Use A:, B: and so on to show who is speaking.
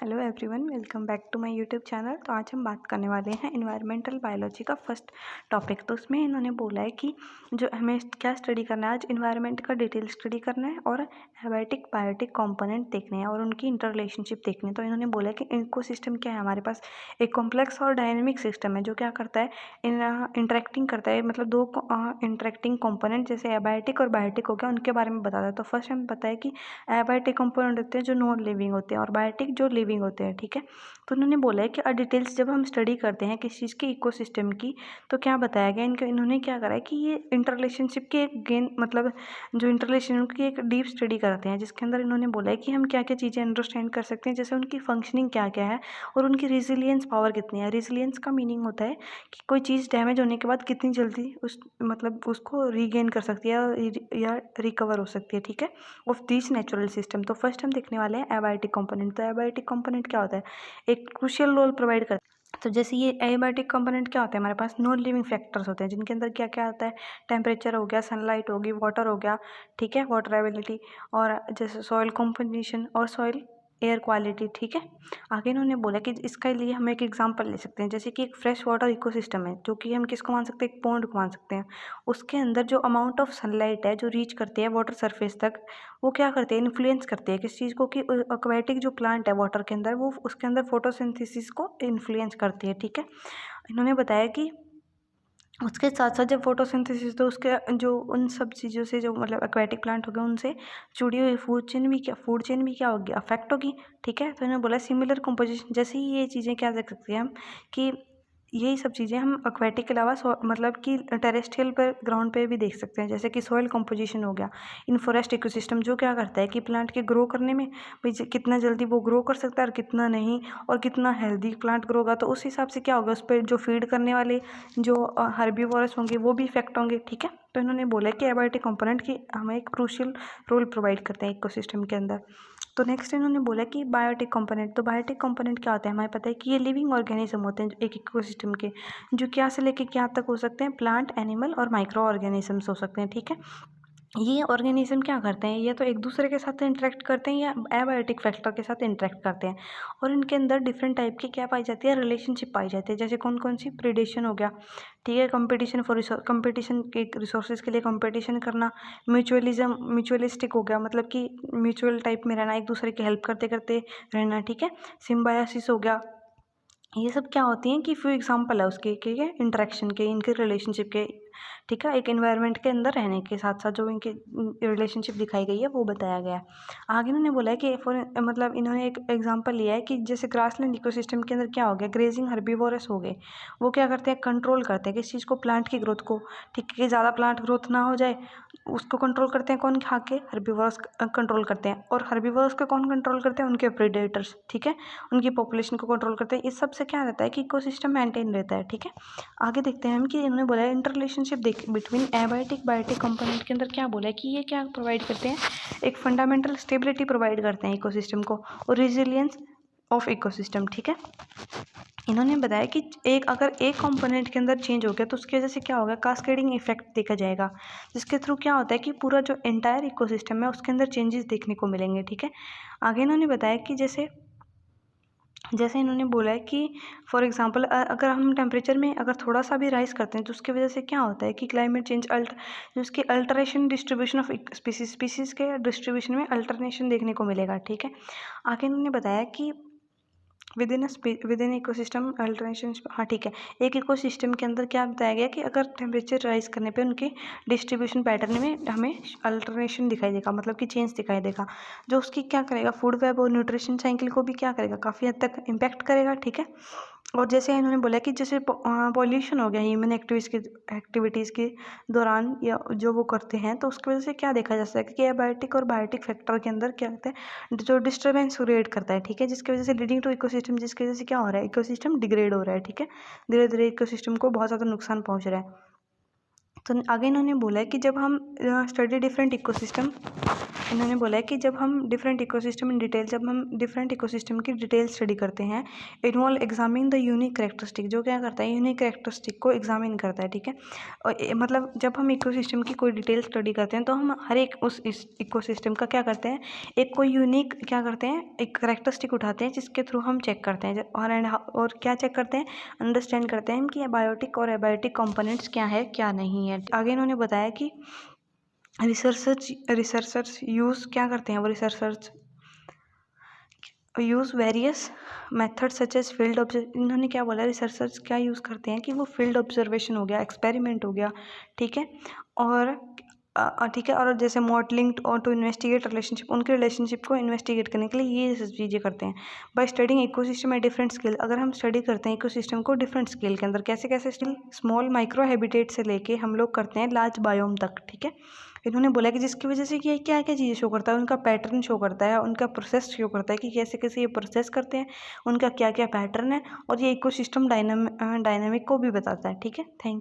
A: Hello everyone, welcome back to my YouTube channel. तो आज हम बात करने वाले हैं इन्वायरमेंटल बायोलॉजी का फर्स्ट टॉपिक। तो उसमें इन्होंने बोला है कि जो हमें क्या स्टडी करना है, आज इन्वायरमेंट का डिटेल स्टडी करना है और एबायोटिक बायोटिक कंपोनेंट देखने हैं और उनकी इंटर रिलेशनशिप देखनी है। तो इन्होंने बोला है कि इकोसिस्टम क्या है, हमारे पास एक कॉम्प्लेक्स और डायनेमिक सिस्टम है जो क्या करता है, इंटरेक्टिंग करता है, मतलब दो इंटरेक्टिंग कंपोनेंट जैसे एबायोटिक और बायोटिक हो गया, उनके बारे में बताता है। तो फर्स्ट हमें पता है कि एबायोटिक कंपोनेंट होते हैं जो नॉन लिविंग होते हैं और बायोटिक जो लिविंग होते हैं, ठीक है। तो उन्होंने बोला है कि डिटेल्स जब हम स्टडी करते हैं किसी चीज़ की इकोसिस्टम की, तो क्या बताया गया इन्होंने क्या करा है कि ये इंटर रिलेशनशिप की एक गेन, मतलब जो इंटर रिलेशनशिप की एक डीप स्टडी करते हैं, जिसके अंदर इन्होंने बोला है कि हम क्या क्या चीज़ें अंडरस्टैंड कर सकते हैं, जैसे उनकी फंक्शनिंग क्या क्या है और उनकी रेजिलियंस पावर कितनी है। रेजिलियंस का मीनिंग होता है कि कोई चीज़ डैमेज होने के बाद कितनी जल्दी उसको रीगेन कर सकती है या रिकवर हो सकती है, ठीक है, ऑफ दिस नेचुरल सिस्टम। तो फर्स्ट हम देखने वाले हैं एबायोटिक कंपोनेंट। तो एबायोटिक कंपोनेंट क्या होता है, एक क्रूशियल रोल प्रोवाइड करता है। तो जैसे ये एबायोटिक कंपोनेंट क्या होता है, हमारे पास नॉन लिविंग फैक्टर्स होते हैं जिनके अंदर क्या क्या आता है, टेम्परेचर हो गया, सनलाइट होगी, वाटर हो गया, ठीक है, वाटर एबिलिटी, और जैसे सॉइल कंपोजिशन और सॉइल एयर क्वालिटी, ठीक है। आगे इन्होंने बोला कि इसके लिए हम एक एग्जांपल ले सकते हैं, जैसे कि एक फ्रेश वाटर इकोसिस्टम है जो कि हम किसको मान सकते हैं, एक पॉन्ड को मान सकते हैं। उसके अंदर जो अमाउंट ऑफ सनलाइट है जो रीच करती है वाटर सरफेस तक, वो क्या करते हैं, इन्फ्लुएंस करते हैं किस चीज़ को, कि एक्वेटिक जो प्लांट है वाटर के अंदर, वो उसके अंदर फोटोसिंथेसिस को इन्फ्लुएंस करती है, ठीक है। इन्होंने बताया कि उसके साथ साथ जब फोटोसिंथेसिस, तो उसके जो उन सब चीज़ों से जो मतलब एक्वेटिक प्लांट हो गए उनसे जुड़ी हुई फूड चेन भी क्या होगी, अफेक्ट होगी, ठीक है। तो इन्होंने बोला सिमिलर कंपोजिशन, जैसे ही ये चीज़ें क्या देख सकते हैं हम कि यही सब चीज़ें हम एक्वेटिक के अलावा मतलब कि टेरेस्ट्रियल पर ग्राउंड पे भी देख सकते हैं, जैसे कि सॉइल कंपोजिशन हो गया इन फॉरेस्ट इकोसिस्टम, जो क्या करता है कि प्लांट के ग्रो करने में भाई कितना जल्दी वो ग्रो कर सकता है और कितना नहीं, और कितना हेल्दी प्लांट ग्रो होगा, तो उस हिसाब से क्या होगा, उस पर जो फीड करने वाले जो हर्बीवोरस होंगे वो भी इफेक्ट होंगे, ठीक है। तो इन्होंने बोला कि एबायोटिक कंपोनेंट की हमें एक क्रूशियल रोल प्रोवाइड करते हैं इकोसिस्टम के अंदर। तो नेक्स्ट इन्होंने बोला कि बायोटिक कंपोनेंट। तो बायोटिक कंपोनेंट क्या होता है, हमें पता है कि ये लिविंग ऑर्गेनिज्म होते हैं एक इकोसिस्टम के, जो क्या से लेके क्या तक हो सकते हैं, प्लांट, एनिमल और माइक्रो ऑर्गेनिजम्स हो सकते हैं, ठीक है। ये ऑर्गेनिज्म क्या करते हैं, ये तो एक दूसरे के साथ इंटरेक्ट करते हैं या एबायोटिक फैक्टर के साथ इंटरेक्ट करते हैं, और इनके अंदर डिफरेंट टाइप की क्या पाई जाती है, रिलेशनशिप पाई जाती है। जैसे कौन कौन सी, प्रीडेशन हो गया, ठीक है, कंपटीशन फॉर कंपटीशन के रिसोर्सेज के लिए कंपटीशन करना, म्यूचुअलिज्म, म्यूचुअलिस्टिक हो गया, मतलब कि म्यूचुअल टाइप में रहना, एक दूसरे की हेल्प करते करते रहना, ठीक है। सिम्बायोसिस हो गया। ये सब क्या होती हैं कि फ्यू एग्जांपल है उसके, ठीक है, इंटरेक्शन के, इनके रिलेशनशिप के, ठीक है, एक एनवायरनमेंट के अंदर रहने के साथ साथ जो इनके रिलेशनशिप दिखाई गई है वो बताया गया है। आगे इन्होंने बोला है कि फॉर मतलब इन्होंने एक एग्जांपल लिया है कि जैसे ग्रासलैंड इकोसिस्टम के अंदर क्या हो गया, ग्रेजिंग हर्बीवोरस हो गए, वो क्या करते हैं, कंट्रोल करते हैं किस चीज़ को, प्लांट की ग्रोथ को, ठीक है, कि ज़्यादा प्लांट ग्रोथ ना हो जाए, उसको कंट्रोल करते हैं कौन, खा के हर्बीवोरस कंट्रोल करते हैं। और हर्बीवोरस को कौन कंट्रोल करते हैं, उनके प्रेडेटर्स, ठीक है, उनकी पॉपुलेशन को कंट्रोल करते हैं। इस सब से क्या रहता है कि इकोसिस्टम मेंटेन रहता है, ठीक है। आगे देखते हैं हम कि इन्होंने बोला है inter relationship between abiotic biotic component के अंदर क्या बोला है कि ये क्या प्रोवाइड करते हैं, एक फंडामेंटल स्टेबिलिटी प्रोवाइड करते हैं इकोसिस्टम को, और रेजिलियंस ऑफ इकोसिस्टम, ठीक है। इन्होंने बताया कि अगर एक कंपोनेंट के अंदर चेंज हो गया तो उसकी वजह से क्या होगा, कास्केडिंग इफेक्ट देखा जाएगा, जिसके थ्रू क्या होता है कि पूरा जो एंटायर इकोसिस्टम है उसके अंदर चेंजेस देखने को मिलेंगे, ठीक है। आगे इन्होंने बताया कि जैसे जैसे इन्होंने बोला है कि फॉर एग्जांपल अगर हम टेम्परेचर में अगर थोड़ा सा भी राइज करते हैं तो उसकी वजह से क्या होता है कि क्लाइमेट चेंज जो उसकी अल्टरेशन डिस्ट्रीब्यूशन ऑफ स्पीसीज के डिस्ट्रीब्यूशन में अल्टरनेशन देखने को मिलेगा, ठीक है। आगे इन्होंने बताया कि विद इन इकोसिस्टम अल्टरेशन, हाँ ठीक है, एक इकोसिस्टम के अंदर क्या बताया गया कि अगर टेम्परेचर राइज करने पे उनके डिस्ट्रीब्यूशन पैटर्न में हमें अल्टरनेशन दिखाई देगा, मतलब कि चेंज दिखाई देगा, जो उसकी क्या करेगा, फूड वेब और न्यूट्रिशन साइकिल को भी क्या करेगा, काफ़ी हद तक इम्पैक्ट करेगा, ठीक है। और जैसे इन्होंने बोला कि जैसे पॉल्यूशन हो गया ह्यूमन एक्टिविटीज़ के दौरान या जो वो करते हैं, तो उसकी वजह से क्या देखा जा सकता है कि एबायोटिक और बायोटिक फैक्टर के अंदर क्या होता है, जो डिस्टर्बेंस क्रिएट करता है, ठीक है, जिसकी वजह से लीडिंग टू इकोसिस्टम, जिसकी वजह से क्या हो रहा है, इकोसिस्टम डिग्रेड हो रहा है, ठीक है, धीरे धीरे इकोसिस्टम को बहुत ज़्यादा नुकसान पहुंच रहा है। तो आगे इन्होंने बोला है कि जब हम स्टडी डिफरेंट इकोसिस्टम, इन्होंने बोला है कि जब हम डिफरेंट इकोसिस्टम इन डिटेल, जब हम डिफरेंट इकोसिस्टम की डिटेल स्टडी करते हैं, involve examine the unique characteristic, जो क्या करता है, यूनिक करेक्टरिस्टिक को एग्जामिन करता है, ठीक है। और मतलब जब हम इकोसिस्टम की कोई डिटेल स्टडी करते हैं तो हम हर एक उस इस इकोसिस्टम का क्या करते हैं, एक कोई यूनिक क्या करते हैं, एक करेक्टरिस्टिक उठाते हैं जिसके थ्रू हम चेक करते हैं और क्या चेक करते हैं, अंडरस्टैंड करते हैं कि बायोटिक और एबायोटिक कंपोनेंट्स क्या है क्या नहीं है। आगे इन्होंने बताया कि रिसर्चर्स यूज़ क्या करते हैं, वो researchers use various methods such as field observe, इन्होंने क्या बोला, रिसर्चर्स क्या यूज़ करते हैं कि वो फील्ड ऑब्जर्वेशन हो गया, एक्सपेरिमेंट हो गया, ठीक है, और ठीक है, और जैसे मॉडलिंग और टू इन्वेस्टिगेट रिलेशनशिप, उनके रिलेशनशिप को इन्वेस्टिगेट करने के लिए ये सब चीज़ें करते हैं। By studying ecosystem at different scale, अगर हम स्टडी करते हैं इकोसिस्टम को डिफरेंट स्केल के अंदर, कैसे कैसे स्केल, स्मॉल माइक्रो हैबिटेट से लेके हम लोग करते हैं लार्ज बायोम तक, ठीक है। इन्होंने बोला कि जिसकी वजह से कि क्या क्या चीज़ें शो करता है, उनका पैटर्न शो करता है, उनका प्रोसेस शो करता है कि कैसे कैसे ये प्रोसेस करते हैं, उनका क्या क्या पैटर्न है, और ये इकोसिस्टम डायनामिक को भी बताता है, ठीक है। थैंक